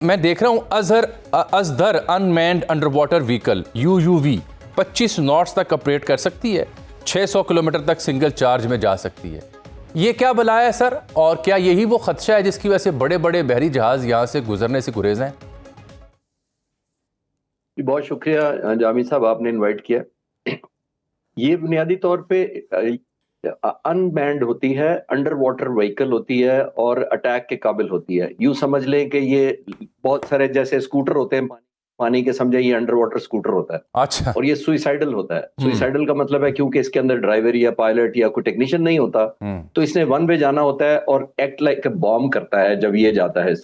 मैं देख रहा हूँ Azhar unmanned under water vehicle UUV 25 knots तक ऑपरेट कर सकती है, 600 किलोमीटर तक सिंगल चार्ज में जा सकती है। ये क्या बलाया है सर, और क्या यही वो खदशा है जिसकी वजह से बड़े बड़े बहरी जहाज यहाँ से गुजरने से गुरेज हैं? बहुत शुक्रिया जामी साहब, आपने इनवाइट किया। ये बुनियादी तौर पे अनमैन्ड होती है, अंडर वाटर व्हीकल होती है और अटैक के काबिल होती है। यूं समझ लें कि ये बहुत सारे जैसे स्कूटर होते हैं पानी के, समझे, ये अंडर वाटर स्कूटर होता है। अच्छा। और ये सुइसाइडल होता है। सुइसाइडल का मतलब है क्योंकि इसके अंदर ड्राइवर या पायलट या कोई टेक्नीशियन नहीं होता, तो इसने वन वे जाना होता है और एक्ट लाइक ए बॉम्ब करता है जब ये जाता है।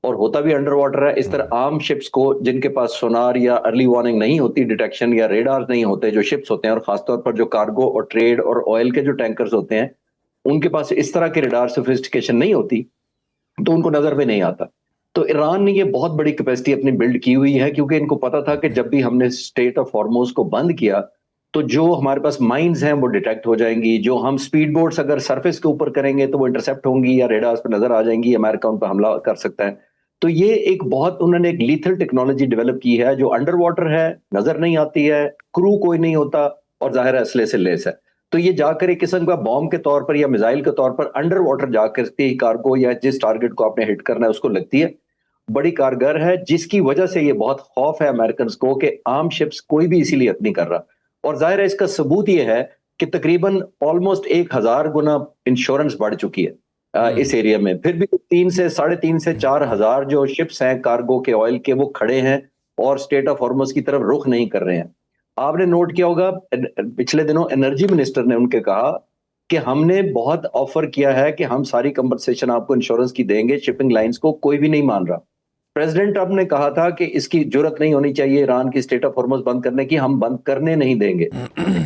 और होता भी अंडर वाटर है। इस तरह आम शिप्स को जिनके पास सोनार या अर्ली वार्निंग नहीं होती, डिटेक्शन या रेडार नहीं होते, जो शिप्स होते हैं, और खासतौर पर जो कार्गो और ट्रेड और ऑयल के जो टैंकर्स होते हैं, उनके पास इस तरह के रेडार सोफिस्टिकेशन नहीं होती, तो उनको नजर में नहीं आता। तो ईरान ने ये बहुत बड़ी कैपेसिटी अपनी बिल्ड की हुई है, क्योंकि इनको पता था कि जब भी हमने स्टेट ऑफ हॉर्मुज को बंद किया तो जो हमारे पास माइंस हैं वो डिटेक्ट हो जाएंगी, जो हम स्पीड बोट्स अगर सरफेस के ऊपर करेंगे तो वो इंटरसेप्ट होंगी या रेडार्स पर नजर आ जाएंगी, अमेरिका उन पर हमला कर सकता है। तो ये एक बहुत उन्होंने एक लीथल टेक्नोलॉजी डेवलप की है जो अंडर वाटर है, नजर नहीं आती है, क्रू कोई नहीं होता और जाहिर है असले से लेस है। तो ये जाकर एक किस्म का बॉम्ब के तौर पर या मिसाइल के तौर पर अंडर वाटर जाकर के कार्गो या जिस टारगेट को आपने हिट करना है उसको लगती है। बड़ी कारगर है, जिसकी वजह से ये बहुत खौफ है अमेरिकन को कि आम शिप्स कोई भी इसीलिए नहीं कर रहा। और जाहिर है इसका सबूत ये है कि तकरीबन ऑलमोस्ट 1000 गुना इंश्योरेंस बढ़ चुकी है इस एरिया में। फिर भी 3 से 3.5 से 4 हजार जो शिप्स हैं कार्गो के, ऑयल के, वो खड़े हैं और स्टेट ऑफ हॉर्मुज की तरफ रुख नहीं कर रहे हैं। आपने नोट किया होगा पिछले दिनों एनर्जी मिनिस्टर ने उनके कहा कि हमने बहुत ऑफर किया है कि हम सारी कंपनसेशन आपको इंश्योरेंस की देंगे शिपिंग लाइंस को, कोई भी नहीं मान रहा। प्रेसिडेंट ट्रंप ने कहा था कि इसकी जरूरत नहीं होनी चाहिए ईरान की स्टेट ऑफ हॉर्मुज बंद करने की, हम बंद करने नहीं देंगे।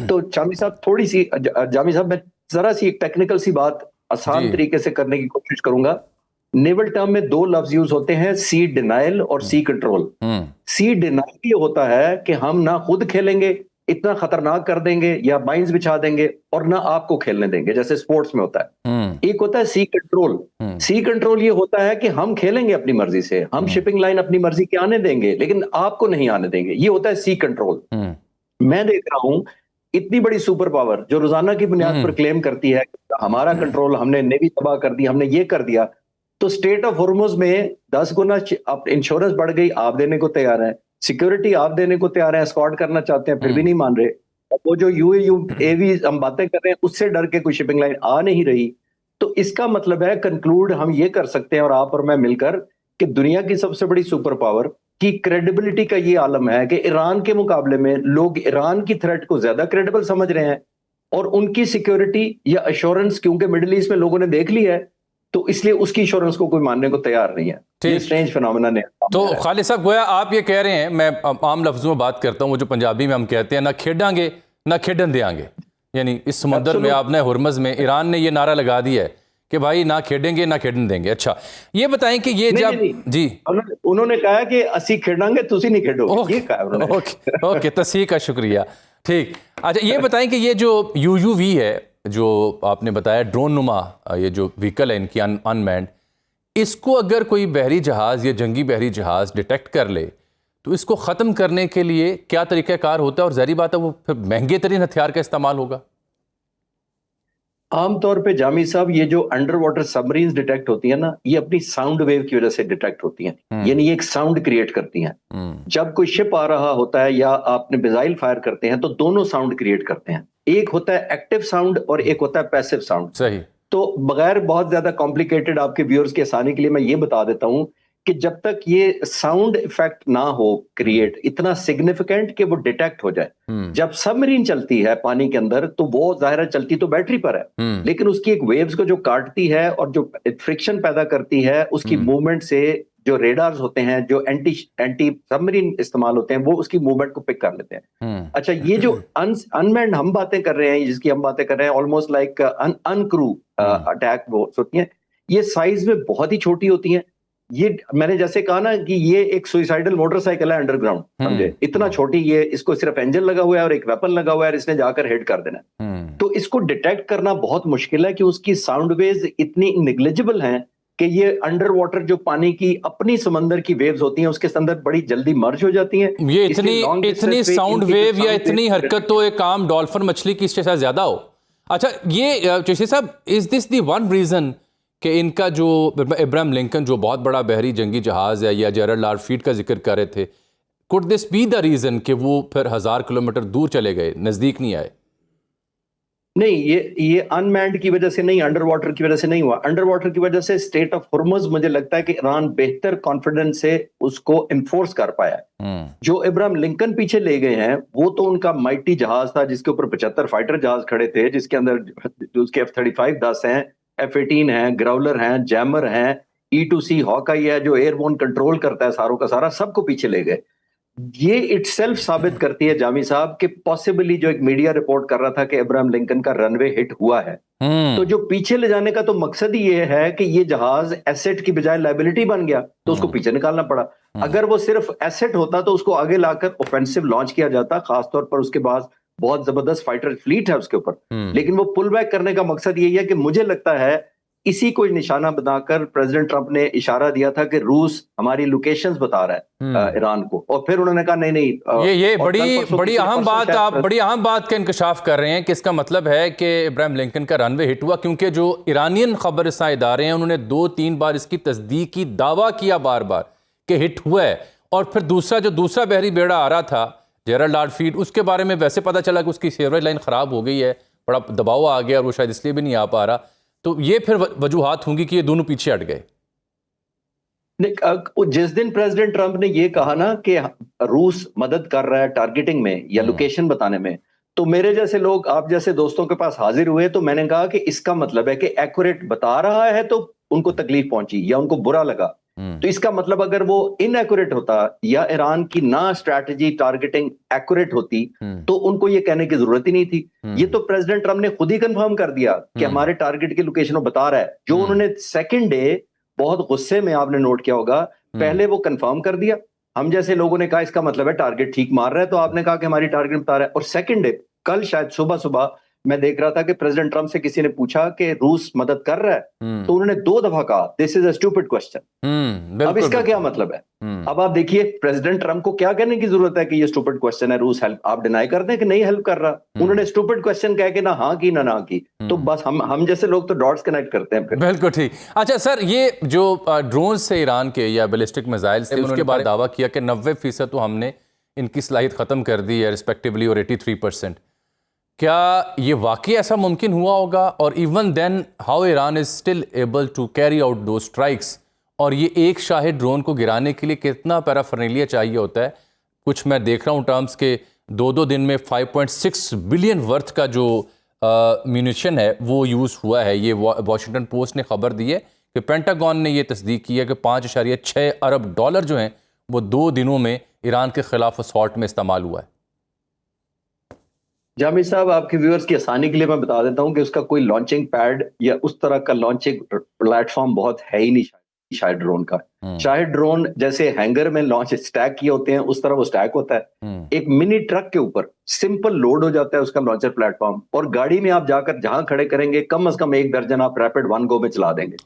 तो जामी साहब मैं जरा सी एक टेक्निकल सी बात आसान तरीके से करने की कोशिश करूंगा। नेवल टर्म में 2 लफ्ज यूज होते हैं, सी डिनाइल और सी कंट्रोल। सी डिनाइल ये होता है कि हम ना खुद खेलेंगे, इतना खतरनाक कर देंगे या माइंस बिछा देंगे, और ना आपको खेलने देंगे जैसे स्पोर्ट्स में होता है। एक होता है सी कंट्रोल। सी कंट्रोल ये होता है कि हम खेलेंगे अपनी मर्जी से, हम शिपिंग लाइन अपनी मर्जी के आने देंगे लेकिन आपको नहीं आने देंगे, ये होता है सी कंट्रोल। मैं देख रहा हूं इतनी बड़ी सुपर पावर जो रोजाना की बुनियाद पर क्लेम करती है हमारा कंट्रोल, हमने नेवी तबाह कर दी, हमने ये कर दिया, तो स्टेट ऑफ हॉर्मुज में 10 गुना इंश्योरेंस बढ़ गई, आप देने को तैयार है, सिक्योरिटी आप देने को तैयार है, एस्कॉर्ट करना चाहते हैं, फिर भी नहीं मान रहे। वो जो UAV हम बातें कर रहे हैं उससे डर के कोई शिपिंग लाइन आ नहीं रही। तो इसका मतलब है कंक्लूड हम ये कर सकते हैं, और आप और मैं मिलकर, कि दुनिया की सबसे बड़ी सुपर पावर की क्रेडिबिलिटी का ये आलम है कि ईरान के मुकाबले में लोग ईरान की थ्रेट को ज्यादा क्रेडिबल समझ रहे हैं, और उनकी सिक्योरिटी या अश्योरेंस, क्योंकि मिडिल ईस्ट में लोगों ने देख ली है, तो इसलिए उसकी इंश्योरेंस को कोई मानने को तैयार नहीं है। ये स्ट्रेंज फिनोमेना है। तो खालिद साहब, गोया आप ये कह रहे हैं, मैं आम लफ्जों में बात करता हूं, वो जो पंजाबी में हम कहते हैं, ना खेडांगे ना खेडन देंगे, यानी इस समुद्र में, आपने हुर्मज में ईरान ने ये नारा लगा दिया है कि भाई ना खेडेंगे ना खेडन देंगे। अच्छा, ये बताएं कि ये जब जी उन्होंने कहा कि असी खेडांगे तुसी नहीं खेडोगे, ये कहा उन्होंने। ओके, तस्हीह का शुक्रिया। ठीक, अच्छा ये बताएं कि ये जो UUV है जो आपने बताया, ड्रोन नुमा ये जो व्हीकल है इनकी अनमैन्ड, इसको अगर कोई बहरी जहाज़ या जंगी बहरी जहाज़ डिटेक्ट कर ले तो इसको ख़त्म करने के लिए क्या तरीक़ाकार होता है, और ज़ाहिर बात है वो फिर महंगे तरीन हथियार का इस्तेमाल होगा? आमतौर पे जामी साहब ये जो अंडर वाटर सबमरीन्स डिटेक्ट होती है ना, ये अपनी साउंड वेव की वजह से डिटेक्ट होती हैं, यानी ये एक साउंड क्रिएट करती हैं। जब कोई शिप आ रहा होता है या आपने मिसाइल फायर करते हैं तो दोनों साउंड क्रिएट करते हैं, एक होता है एक्टिव साउंड और एक होता है पैसिव साउंड। सही। तो बगैर बहुत ज्यादा कॉम्प्लिकेटेड आपके व्यूअर्स के आसानी के लिए मैं ये बता देता हूं कि जब तक ये साउंड इफेक्ट ना हो क्रिएट इतना सिग्निफिकेंट कि वो डिटेक्ट हो जाए, जब सबमरीन चलती है पानी के अंदर तो वो जाहिर चलती तो बैटरी पर है, लेकिन उसकी एक वेव्स को जो काटती है और जो फ्रिक्शन पैदा करती है उसकी मूवमेंट से, जो रेडार्स होते हैं जो एंटी सबमरीन इस्तेमाल होते हैं वो उसकी मूवमेंट को पिक कर लेते हैं। अच्छा, ये जो अनमैन्ड हम बातें कर रहे हैं, जिसकी हम बातें कर रहे हैं, ऑलमोस्ट लाइक अनक्रू अटैक वो होती हैं, ये साइज में बहुत ही छोटी होती हैं। ये मैंने जैसे कहा ना कि ये एक सुइसाइडल मोटरसाइकिल है अंडरग्राउंड, समझे, इतना छोटी, ये इसको सिर्फ इंजन लगा हुआ है और एक वेपन लगा हुआ है और इसने जाकर हिट कर देना। तो इसको डिटेक्ट करना बहुत मुश्किल है कि उसकी साउंड वेव्स इतनी नेग्लिजिबल हैं कि ये अंडर वाटर जो पानी की अपनी समंदर की वेव्स होती हैं उसके अंदर बड़ी जल्दी मर्ज हो जाती हैं। ये इसलिए long इतनी distance पे साउंड इनकी जो वेव या sound इतनी wave- हरकत तो एक आम डॉल्फिन मछली की इससे शायद ज्यादा हो। अच्छा, ये चौधरी साहब, is this the one reason कि इनका जो इब्राहिम लिंकन जो बहुत बड़ा बहरी जंगी जहाज है, या जेरल्ड लॉर्ड फ्लीट का जिक्र कर रहे थे, could this be the reason कि वो फिर 1000 किलोमीटर दूर चले गए, नजदीक नहीं आए? नहीं, ये अनमैन्ड की वजह से नहीं, अंडर वाटर की वजह से नहीं हुआ। अंडर वाटर की वजह से स्टेट ऑफ हुर्मुज मुझे लगता है कि ईरान बेहतर कॉन्फिडेंस से उसको इन्फोर्स कर पाया है। जो इब्राहिम लिंकन पीछे ले गए हैं वो तो उनका माइटी जहाज था जिसके ऊपर 75 फाइटर जहाज खड़े थे, जिसके अंदर उसके F-35 10 हैं, F-18 हैं, ग्राउलर हैं, जैमर हैं, E-2C हॉकाई है जो एयरबोर्न कंट्रोल करता है सारों का सारा, सबको पीछे ले गए। ये इटसेल्फ साबित करती है जामी साहब कि पॉसिबली जो एक मीडिया रिपोर्ट कर रहा था कि इब्राहिम लिंकन का रनवे हिट हुआ है, तो जो पीछे ले जाने का तो मकसद ही ये है कि ये जहाज एसेट की बजाय लायबिलिटी बन गया, तो उसको पीछे निकालना पड़ा। अगर वो सिर्फ एसेट होता तो उसको आगे लाकर ऑफेंसिव लॉन्च किया जाता, खासतौर पर उसके बाद बहुत जबरदस्त फाइटर फ्लीट है उसके ऊपर। लेकिन वो पुल बैक करने का मकसद यही है कि मुझे लगता है इसी को निशाना बनाकर प्रेसिडेंट ट्रंप ने इशारा दिया था कि रूस हमारी लोकेशंस बता रहा है ईरान को, और फिर उन्होंने कहा नहीं नहीं। ये और कल परसों बड़ी किसी अहम परसों बात, शायद आप बड़ी अहम बात का इंकशाफ कर रहे हैं कि इसका मतलब है कि इब्राहिम लिंकन का रनवे हिट हुआ, क्योंकि जो ईरानियन खबरसां इदारे हैं उन्होंने 2-3 बार इसकी तस्दीक की, दावा किया बार बार कि हिट हुआ है। और फिर दूसरा बहरी बेड़ा आ रहा था जेरल्ड लॉर्ड फ्लीट, उसके बारे में वैसे पता चला कि उसकी सेवरेज लाइन ख़राब हो गई है, बड़ा दबाव आ गया और वो शायद इसलिए भी नहीं आ पा रहा। तो ये फिर वजूहात होंगी कि ये दोनों पीछे हट गए। जिस दिन प्रेसिडेंट ट्रंप ने ये कहा ना कि रूस मदद कर रहा है टारगेटिंग में या लोकेशन बताने में, तो मेरे जैसे लोग, आप जैसे दोस्तों के पास हाजिर हुए, तो मैंने कहा कि इसका मतलब है कि एक्यूरेट बता रहा है तो उनको तकलीफ पहुंची या उनको बुरा लगा। तो इसका मतलब अगर वो इनएक्यूरेट होता या ईरान की ना स्ट्रैटेजी टारगेटिंग एक्यूरेट होती तो उनको ये कहने की जरूरत ही नहीं थी। ये तो प्रेसिडेंट ट्रंप ने खुद ही कंफर्म कर दिया कि हमारे टारगेट की लोकेशन वो बता रहा है। जो उन्होंने सेकंड डे बहुत गुस्से में, आपने नोट किया होगा, पहले वो कंफर्म कर दिया, हम जैसे लोगों ने कहा इसका मतलब है टारगेट ठीक मार रहा है, तो आपने कहा कि हमारी टारगेट बता रहा है। और सेकंड डे, कल शायद सुबह सुबह मैं देख रहा था कि प्रेसिडेंट ट्रंप से किसी ने पूछा कि रूस मदद कर रहा है, तो उन्होंने 2 दफा कहा this is a stupid question. अब इसका क्या मतलब है? अब आप देखिए प्रेसिडेंट ट्रंप को क्या कहने की जरूरत है कि ये स्टूपिड क्वेश्चन है, रूस हेल्प, आप डिनाई कर दें कि नहीं हेल्प कर रहा। उन्होंने स्टूपिड क्वेश्चन कह के ना हाँ की ना की, तो बस हम जैसे लोग तो डॉट्स कनेक्ट करते हैं फिर। बिल्कुल ठीक। अच्छा सर, ये जो ड्रोन से ईरान के या बैलिस्टिक मिसाइल से, उसके बाद दावा किया कि 90% तो हमने इनकी सलाहियत ख़त्म कर दी है रिस्पेक्टिवली, और 83%। क्या ये वाकई ऐसा मुमकिन हुआ होगा? और even then how Iran is still able to carry out दो स्ट्राइक्स? और ये एक शाहिद ड्रोन को गिराने के लिए कितना पैराफर्नेलिया चाहिए होता है? कुछ मैं देख रहा हूँ टर्म्स के 2 दिन में 5.6 बिलियन वर्थ का जो म्यूनिशन है वो यूज़ हुआ है। ये वॉशिंगटन पोस्ट ने खबर दी है कि पेंटागन ने ये तस्दीक की है कि 5.6 अरब डॉलर जो हैं वो 2 दिनों में ईरान के खिलाफ असॉल्ट में इस्तेमाल हुआ है। जामी साहब, आपके व्यूअर्स की आसानी के लिए मैं बता देता हूं कि उसका कोई लॉन्चिंग पैड या उस तरह का लॉन्चिंग प्लेटफॉर्म बहुत है ही नहीं शायद ड्रोन का। शायद ड्रोन जैसे हैंगर में लॉन्च स्टैक किए होते हैं उस तरह वो स्टैक होता है। एक मिनी ट्रक के ऊपर सिंपल लोड हो जाता है उसका लॉन्चर प्लेटफॉर्म, और गाड़ी में आप जाकर जहां खड़े करेंगे कम से कम 1 दर्जन आप रैपिड 1 गो में चला देंगे।